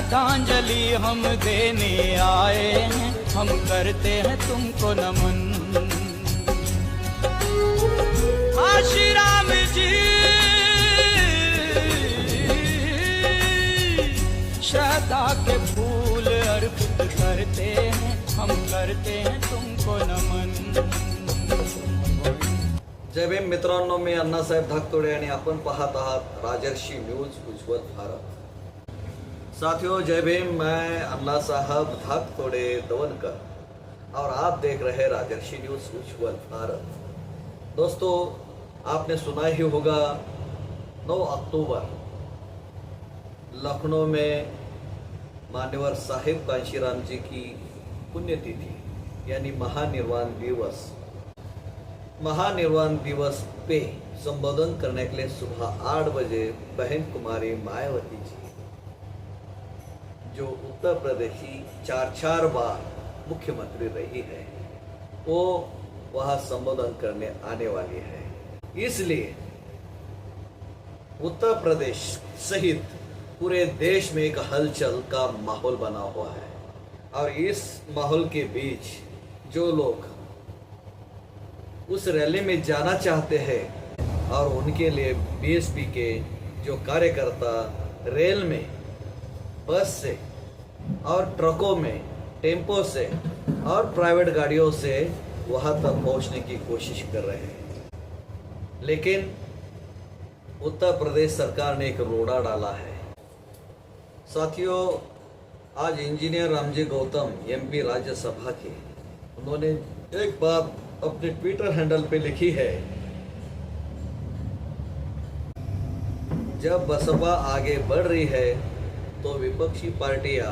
श्रद्धांजलि हम देने आए हैं, हम करते हैं तुमको नमन। हाँ श्री राम जी, श्रद्धा के फूल अर्पित करते हैं, हम करते हैं तुमको नमन। जय भीम मित्रांनो, मी अण्णासाहेब धाकतोडे आणि आपण पाहत आहात राजर्षी न्यूज उज्ज्वल भारत। साथियों जय भीम, मैं अन्ना साहब धाकतोडे दवनकर और आप देख रहे राजर्षि न्यूज उज्ज्वल भारत। दोस्तों, आपने सुना ही होगा 9 अक्टूबर लखनऊ में मान्यवर साहिब कांशीराम जी की पुण्यतिथि यानी महानिर्वाण दिवस। महानिर्वाण दिवस पे संबोधन करने के लिए सुबह 8 बजे बहन कुमारी मायावती जी, जो उत्तर प्रदेश की 4 बार मुख्यमंत्री रही है, वो वहाँ संबोधन करने आने वाली है। इसलिए उत्तर प्रदेश सहित पूरे देश में एक हलचल का माहौल बना हुआ है और इस माहौल के बीच जो लोग उस रैली में जाना चाहते हैं और उनके लिए बीएसपी के जो कार्यकर्ता रेल में, बस से और ट्रकों में, टेम्पो से और प्राइवेट गाड़ियों से वहां तक पहुंचने की कोशिश कर रहे हैं, लेकिन उत्तर प्रदेश सरकार ने एक रोड़ा डाला है। साथियों, आज इंजीनियर रामजी गौतम एमपी राज्यसभा के, उन्होंने एक बात अपने ट्विटर हैंडल पे लिखी है, जब बसपा आगे बढ़ रही है तो विपक्षी पार्टियां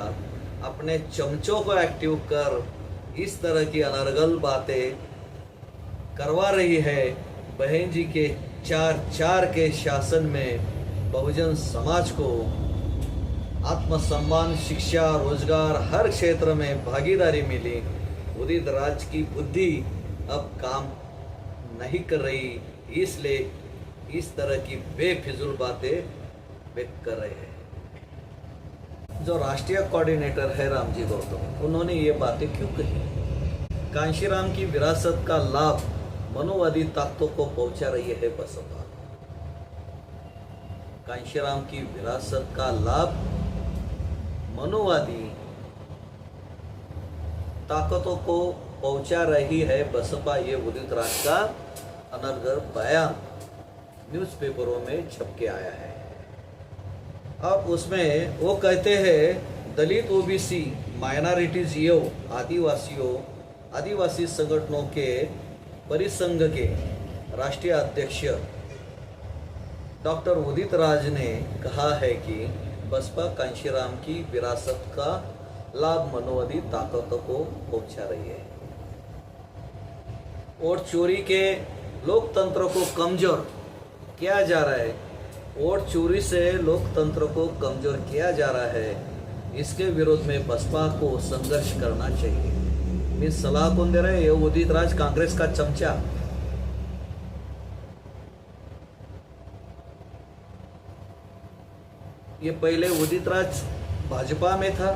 अपने चमचों को एक्टिव कर इस तरह की अनर्गल बातें करवा रही है। बहन जी के 4 के शासन में बहुजन समाज को आत्मसम्मान, शिक्षा, रोजगार हर क्षेत्र में भागीदारी मिली। उदित राज की बुद्धि अब काम नहीं कर रही, इसलिए इस तरह की बेफिजूल बातें व्यक्त कर रहे हैं। जो राष्ट्रीय कोऑर्डिनेटर है रामजी गौतम, उन्होंने ये बातें क्यों कही? कांशीराम की विरासत का लाभ मनुवादी ताकतों को पहुंचा रही है बसपा। कांशीराम की विरासत का लाभ मनुवादी ताकतों को पहुंचा रही है बसपा। ये उदित राज का अनर्गल बयान न्यूज़पेपरों में छप के आया है और उसमें वो कहते हैं दलित, ओबीसी, माइनॉरिटीज, आदिवासी संगठनों के परिसंघ के राष्ट्रीय अध्यक्ष डॉक्टर उदित राज ने कहा है कि बसपा कांशीराम की विरासत का लाभ मनुवादी ताकतों को पहुंचा रही है। वोट चोरी के लोकतंत्र को कमजोर किया जा रहा है। वोट चोरी से लोकतंत्र को कमजोर किया जा रहा है। इसके विरोध में बसपा को संघर्ष करना चाहिए। मैं सलाह कौन दे रहे हैं? ये उदित राज, कांग्रेस का चमचा। ये पहले उदित राज भाजपा में था,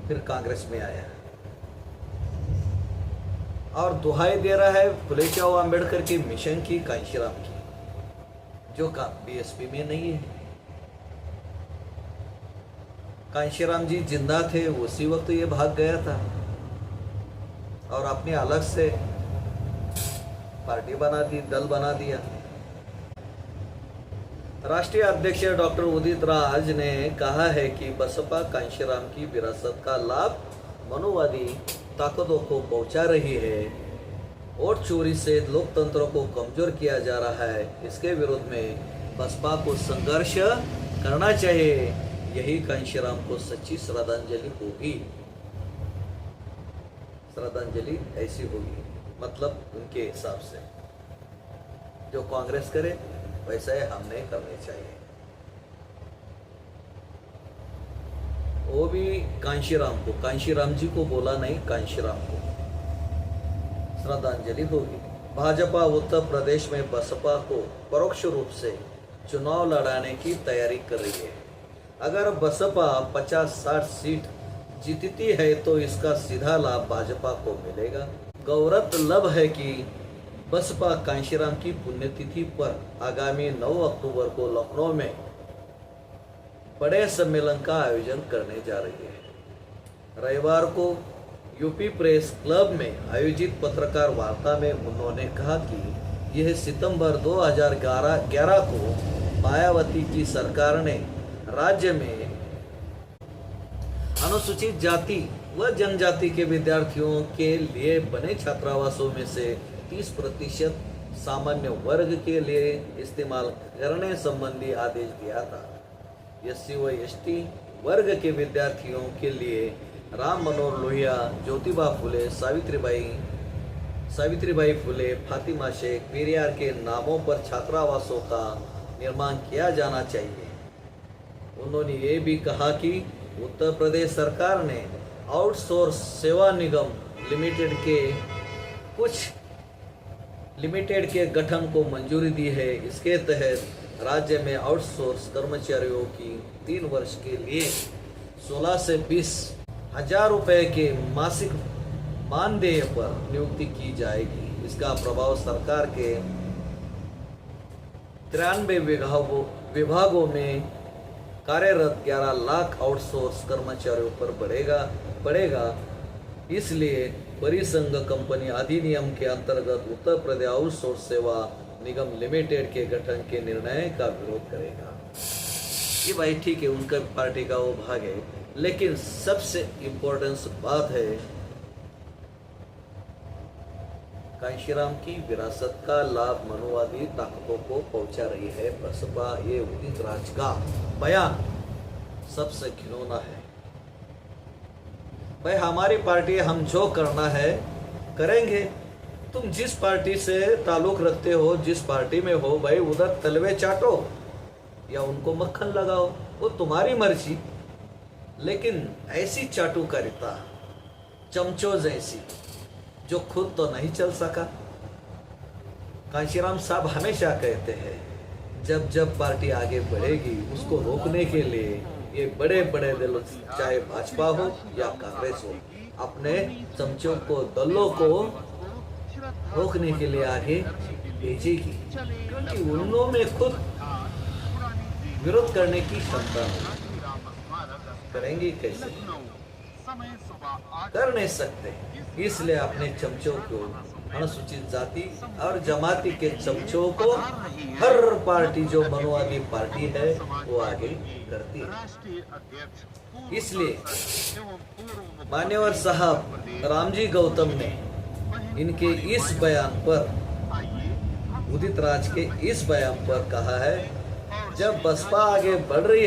फिर कांग्रेस में आया और दुहाई दे रहा है फुलेशाह अम्बेडकर के मिशन की, कांशीराम की, जो का बीएसपी में नहीं है। कांशीराम जी जिंदा थे उसी वक्त ये भाग गया था और अपने अलग से पार्टी बना दी, दल बना दिया। राष्ट्रीय अध्यक्ष डॉक्टर उदित राज ने कहा है कि बसपा कांशीराम की विरासत का लाभ मनुवादी ताकतों को पहुंचा रही है। वोट चोरी से लोकतंत्र को कमजोर किया जा रहा है। इसके विरोध में बसपा को संघर्ष करना चाहिए। यही कांशीराम को सच्ची श्रद्धांजलि होगी। श्रद्धांजलि ऐसी होगी, मतलब उनके हिसाब से जो कांग्रेस करे वैसा ही हमने करनी चाहिए। वो भी कांशीराम को, कांशीराम जी को बोला नहीं, कांशीराम को श्रद्धांजलि होगी। भाजपा उत्तर प्रदेश में बसपा को परोक्ष रूप से चुनाव लड़ाने की तैयारी कर रही है। अगर बसपा 50-60 सीट जीतती है तो इसका सीधा लाभ भाजपा को मिलेगा। गौरतलब है कि बसपा कांशीराम की पुण्यतिथि पर आगामी 9 अक्टूबर को लखनऊ में बड़े सम्मेलन का आयोजन करने जा रही है। रविवार को यूपी प्रेस क्लब में आयोजित पत्रकार वार्ता में उन्होंने कहा कि यह सितंबर 2011 को मायावती की सरकार ने राज्य में अनुसूचित जाति व जनजाति के विद्यार्थियों के लिए बने छात्रावासों में से 30% सामान्य वर्ग के लिए इस्तेमाल करने संबंधी आदेश दिया था। एससी व एसटी वर्ग के विद्यार्थियों के लिए राम मनोहर लोहिया, ज्योतिबा फुले, सावित्रीबाई फुले, फातिमा शेख, पेरियार के नामों पर छात्रावासों का निर्माण किया जाना चाहिए। उन्होंने ये भी कहा कि उत्तर प्रदेश सरकार ने आउटसोर्स सेवा निगम लिमिटेड के गठन को मंजूरी दी है। इसके तहत राज्य में आउटसोर्स कर्मचारियों की 3 वर्ष के लिए 16 से 20 हजार रुपए के मासिक मानदेय पर नियुक्ति की जाएगी। इसका प्रभाव सरकार के 93 विभागों में कार्यरत 11 लाख आउटसोर्स कर्मचारियों पर बढ़ेगा। इसलिए परिसंघ कंपनी अधिनियम के अंतर्गत उत्तर प्रदेश आउटसोर्स सेवा निगम लिमिटेड के गठन के निर्णय का विरोध करेगा। ये भाई ठीक है, उनका पार्टी का वो भाग है, लेकिन सबसे इम्पोर्टेंट बात है कांशीराम की विरासत का लाभ मनुवादी ताकतों को पहुंचा रही है बसपा। ये उदित राज का बयान सबसे घिनौना है। भाई हमारी पार्टी, हम जो करना है करेंगे। तुम जिस पार्टी से ताल्लुक रखते हो, जिस पार्टी में हो, भाई उधर तलवे चाटो या उनको मक्खन लगाओ, वो तुम्हारी मर्जी। लेकिन ऐसी चाटुकारिता, चमचों जैसी, जो खुद तो नहीं चल सका। कांशीराम साहब हमेशा कहते हैं जब जब पार्टी आगे बढ़ेगी उसको रोकने के लिए ये बड़े बड़े दल, चाहे भाजपा हो या कांग्रेस हो, अपने चमचों को, दलों को रोकने के लिए आगे भेजेगी, क्योंकि उन्होंने में खुद विरोध करने की क्षमता नहीं। करेंगी कैसे? कर नहीं सकते। इसलिए अपने चमचों को, अनुसूचित जाति और जमाती के चमचों को हर पार्टी जो मनुवादी पार्टी है वो आगे करती है। इसलिए मान्यवर साहब रामजी गौतम ने इनके इस बयान पर, उदित राज के इस बयान पर कहा है, जब बसपा आगे बढ़ रही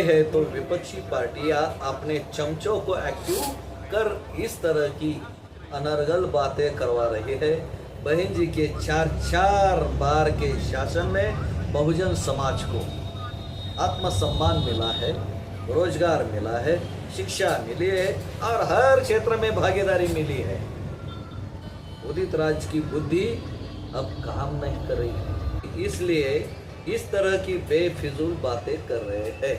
है तो विपक्षी पार्टियां अपने चमचों को एक्टिव कर इस तरह की अनर्गल बातें करवा रही है। बहन जी के 4 बार के शासन में बहुजन समाज को आत्मसम्मान मिला है, रोजगार मिला है, शिक्षा मिली है और हर क्षेत्र में भागीदारी मिली है। उदित राज की बुद्धि अब काम नहीं कर रही है, इसलिए इस तरह की बेफिजूल बातें कर रहे हैं।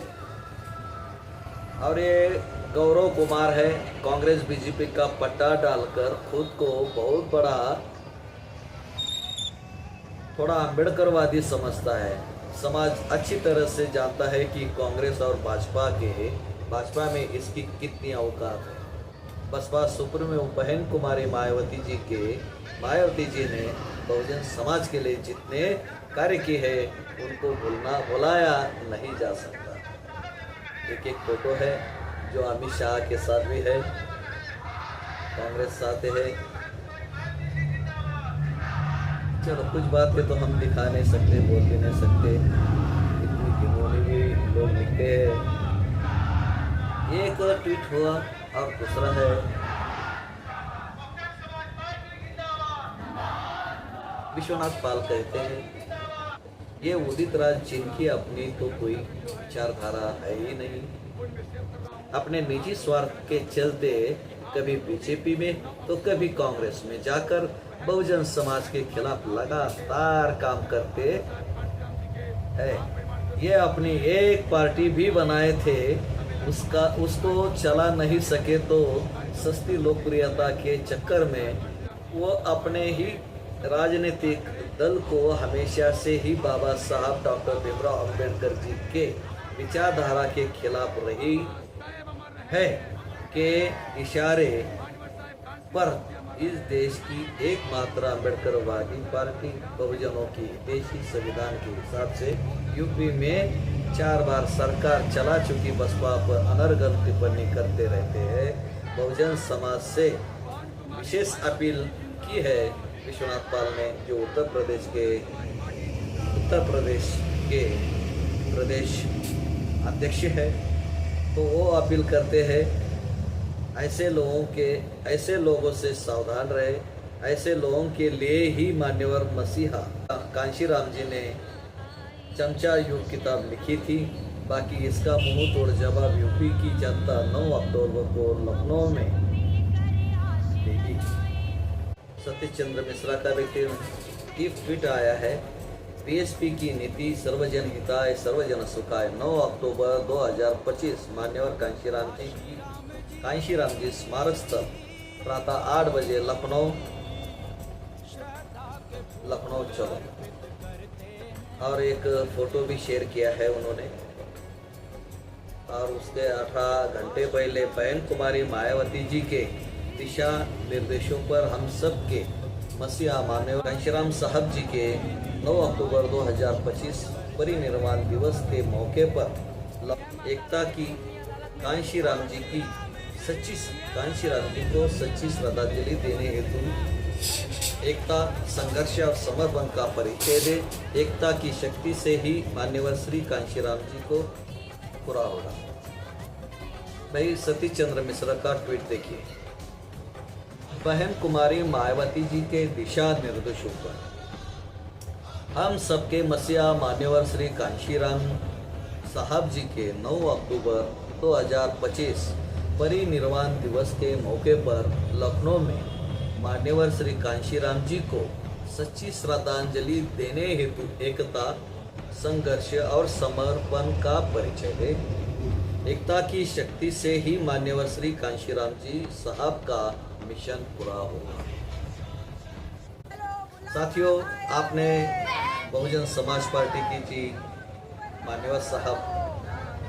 और ये गौरव कुमार है, कांग्रेस बीजेपी का पट्टा डालकर खुद को बहुत बड़ा, थोड़ा अम्बेडकरवादी समझता है। समाज अच्छी तरह से जानता है कि कांग्रेस और भाजपा में इसकी कितनी औकात है। बसपा सुप्रीमो बहन कुमारी मायावती जी ने बहुजन समाज के लिए जितने कार्य किए हैं उनको भुलाया नहीं जा सकता। एक फोटो है जो अमित शाह के साथ भी है, कांग्रेस साथ है। चलो कुछ बातें तो हम दिखा नहीं सकते, बोल भी नहीं सकते, इतनी घिनौनी भी लोग लिखते हैं। एक ट्वीट हुआ और दूसरा है विश्वनाथ पाल कहते हैं ये उदित राज जिनकी अपनी तो कोई विचारधारा है ही नहीं, अपने निजी स्वार्थ के चलते कभी बीजेपी में तो कभी कांग्रेस में जाकर बहुजन समाज के खिलाफ लगातार काम करते हैं। ये अपनी एक पार्टी भी बनाए थे, उसको चला नहीं सके तो सस्ती लोकप्रियता के चक्कर में वो अपने ही राजनीतिक दल को हमेशा से ही बाबा साहब डॉक्टर भीमराव अंबेडकर जी के विचारधारा के खिलाफ रही है के इशारे पर इस देश की एकमात्र अम्बेडकरवादी पार्टी बहुजनों की देशी संविधान के हिसाब से यूपी में 4 बार सरकार चला चुकी बसपा पर अनर्गल टिप्पणी करते रहते हैं। बहुजन समाज से विशेष अपील की है विश्वनाथ पाल ने, जो उत्तर प्रदेश के प्रदेश अध्यक्ष है। तो वो अपील करते हैं ऐसे लोगों से सावधान रहे। ऐसे लोगों के लिए ही मान्यवर मसीहा कांशीराम जी ने चमचा युग किताब लिखी थी। बाकी इसका मुंह तोड़ जवाब यूपी की जनता 9 अक्टूबर को लखनऊ में देगी। सतीश चंद्र मिश्रा का भी ट्वीट आया है, बीएसपी की नीति सर्वजन हिताय सर्वजन सुखाय। 9 अक्टूबर 2025 मान्यवर कांशीराम जी स्मारक स्थल प्रातः 8 बजे लखनऊ चलो। और एक फोटो भी शेयर किया है उन्होंने। और उसके 18 घंटे पहले बहन कुमारी मायावती जी के दिशा निर्देशों पर हम सब के मसीहा मान्यवर कांशीराम साहब जी के 9 अक्टूबर 2025 परिनिर्वाण दिवस के मौके पर एकता की कांशीराम जी को सच्ची श्रद्धांजलि देने हेतु एकता, संघर्ष और समर्पण का परिचय दे। एकता की शक्ति से ही मान्यवर श्री कांशीराम जी को पूरा होगा। भाई सतीश चंद्र मिश्रा का ट्वीट देखिए। बहन कुमारी मायावती जी के दिशा निर्देशों पर हम सबके मसीहा मान्यवर श्री कांशीराम साहब जी के 9 अक्टूबर 2025 परिनिर्वाण दिवस के मौके पर लखनऊ में मान्यवर श्री कांशीराम जी को सच्ची श्रद्धांजलि देने हेतु एकता, संघर्ष और समर्पण का परिचय दे। एकता की शक्ति से ही मान्यवर श्री कांशीराम जी साहब का मिशन पूरा होगा। साथियों, आपने बहुजन समाज पार्टी की जी मान्यवर साहब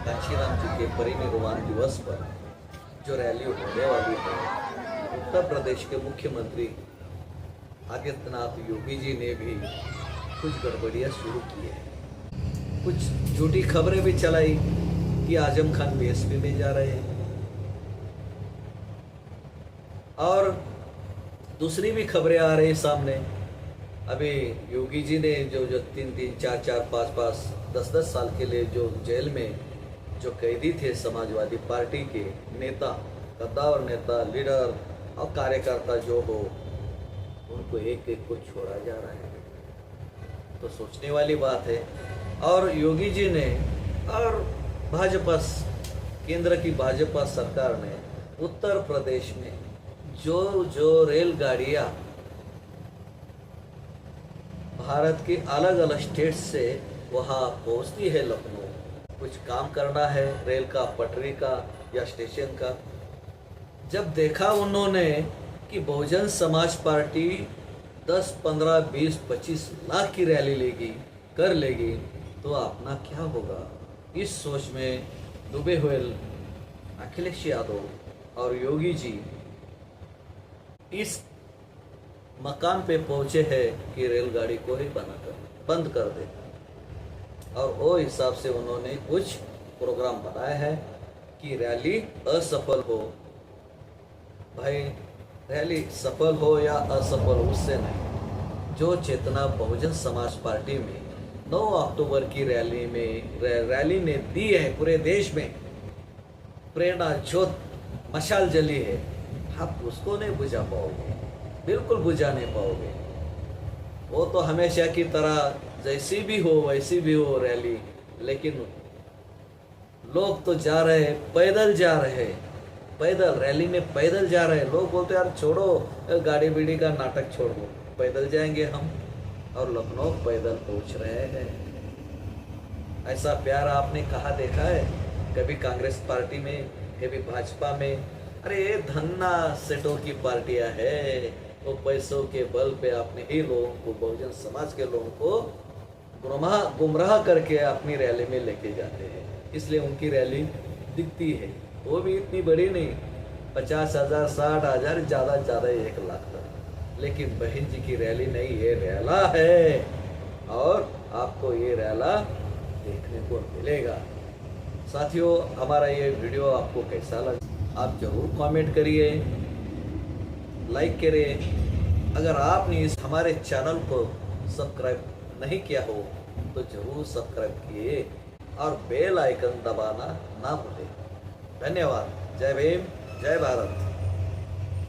कांशीराम जी के परिनिर्वाण दिवस पर जो रैली होने वाली है, उत्तर प्रदेश के मुख्यमंत्री आदित्यनाथ योगी जी ने भी कुछ गड़बड़ियाँ शुरू की है। कुछ झूठी खबरें भी चलाई कि आजम खान बीएसपी में जा रहे हैं, और दूसरी भी खबरें आ रही सामने। अभी योगी जी ने जो 3-3, 4-4, 5-5, 10-10 साल के लिए जो जेल में जो कैदी थे समाजवादी पार्टी के नेता, कद्दावर नेता, लीडर और कार्यकर्ता जो हो, उनको एक एक को छोड़ा जा रहा है। तो सोचने वाली बात है। और योगी जी ने और केंद्र की भाजपा सरकार ने उत्तर प्रदेश में जो रेलगाड़ियाँ भारत के अलग अलग स्टेट से वहाँ पहुँचती है लखनऊ, कुछ काम करना है रेल का, पटरी का या स्टेशन का, जब देखा उन्होंने कि बहुजन समाज पार्टी 10, 15, 20, 25 लाख की रैली कर लेगी तो अपना क्या होगा, इस सोच में डूबे हुए अखिलेश यादव और योगी जी इस मकाम पे पहुंचे हैं कि रेलगाड़ी को ही बंद कर दे। और वो हिसाब से उन्होंने कुछ प्रोग्राम बनाया है कि रैली असफल हो। भाई, रैली सफल हो या असफल उससे नहीं, जो चेतना बहुजन समाज पार्टी में 9 अक्टूबर की रैली ने दी है, पूरे देश में प्रेरणा ज्योत मशाल जली है, आप उसको नहीं बुझा पाओगे, बिल्कुल बुझा नहीं पाओगे। वो तो हमेशा की तरह जैसी भी हो वैसी भी हो रैली, लेकिन लोग तो जा रहे हैं, पैदल जा रहे हैं, पैदल रैली में पैदल जा रहे हैं। लोग बोलते यार छोड़ो गाड़ी बीड़ी का नाटक, छोड़ दो, पैदल जाएंगे हम, और लखनऊ पैदल पहुंच रहे हैं। ऐसा प्यार आपने कहाँ देखा है? कभी कांग्रेस पार्टी में, कभी भाजपा में। अरे ये धन्ना सेठों की पार्टियां है, वो पैसों के बल पे अपने ही लोगों को, बहुजन समाज के लोगों को गुमराह करके अपनी रैली में लेके जाते हैं। इसलिए उनकी रैली दिखती है, वो भी इतनी बड़ी नहीं, 50,000 60,000, ज़्यादा 1 लाख तक। लेकिन बहन जी की रैली नहीं, ये रैला है, और आपको ये रैला देखने को मिलेगा। साथियों, हमारा ये वीडियो आपको कैसा लगा आप जरूर कमेंट करिए, लाइक करिए। अगर आपने इस हमारे चैनल को सब्सक्राइब नहीं किया हो तो जरूर सब्सक्राइब किए और बेल आइकन दबाना ना भूलें। धन्यवाद। जय भीम, जय भारत।